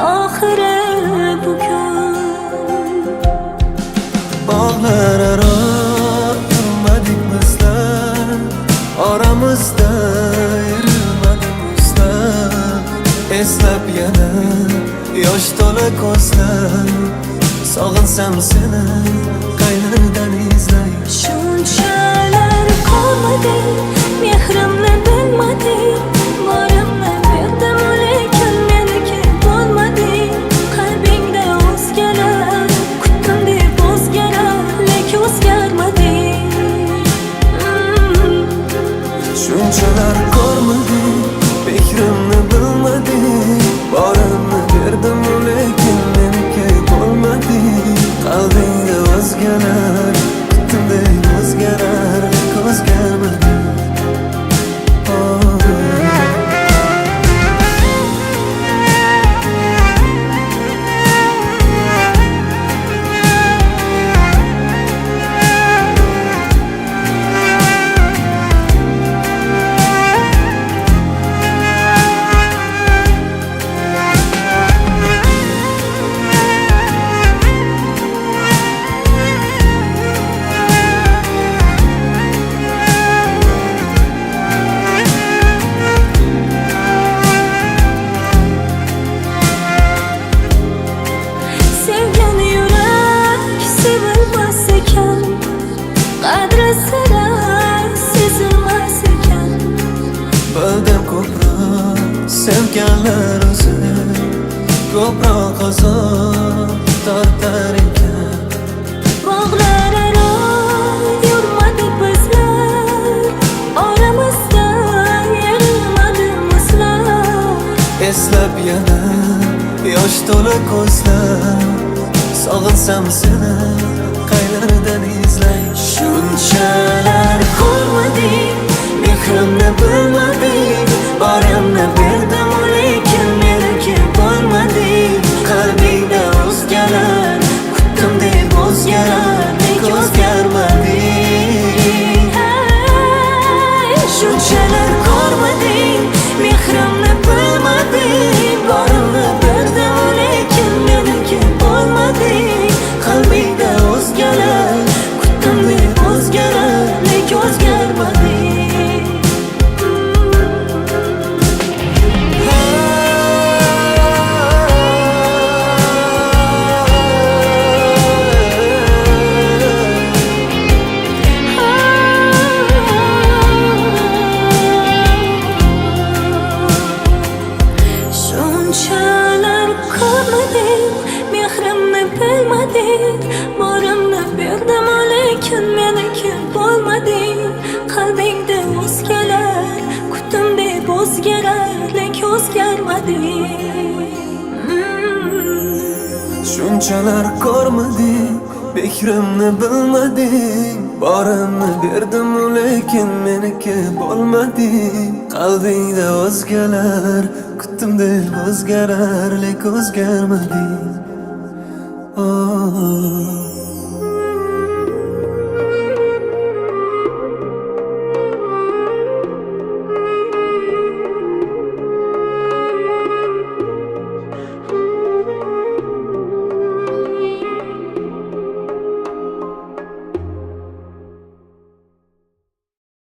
oxiri bugun. Bog'lar aro turmadik bizlar, oramizda ayrilmadik bizlar. Eslab yana yosh to'la ko'zlar, sog'insam seni qaylardan izlay. Shunchalar qolmading, mehrimni bilmading, borimni berdim lekin meniki bo'lmading. Qalbingda o'zgalar, kutdim deb o'zgalar, lekin o'zgarmading. Shunchalar ko'rmading, mehrimni bilmading, borimni berdim lekin meniki bo'lmading. Qalbingda o'zgalar, kutdim deb o'zgarar, lekin o'zgarmading. Bildim ko'proq sevganlar o'zi ko'proq azob tortar ekan. Bog'lar aro yurmadik bizlar, oramizda ayrilmadi mislar. Eslab yana yosh to'la ko'zlar, sog'insam seni qaylardan izlay. Shunchalar ko'rmading, mehrimni bilmading, borimni berdim lekin meniki bo'lmading. Qalbingda o'zgalar, kutdim deb o'zgarar, lekin o'zgarmading. Shunchalar ko'rmading, mehrimni bilmading, borimni berdim lekin meniki bo'lmading. Qalbingda o'zgalar, kutdim deb o'zgarar, lekin o'zgarmading. Shunchalar ko'rmading, mehrimni bilmading, borimni berdim lekin meniki bo'lmading. Qalbingda o'zgalar, kutdim deb o'zgarar, lekin o'zgarmading. Shunchalar ko'rmading, mehrimni bilmading, borimni berdim lekin meniki bo'lmading. Qalbingda o'zgalar, kutdim deb o'zgarar, lekin o'zgarmading.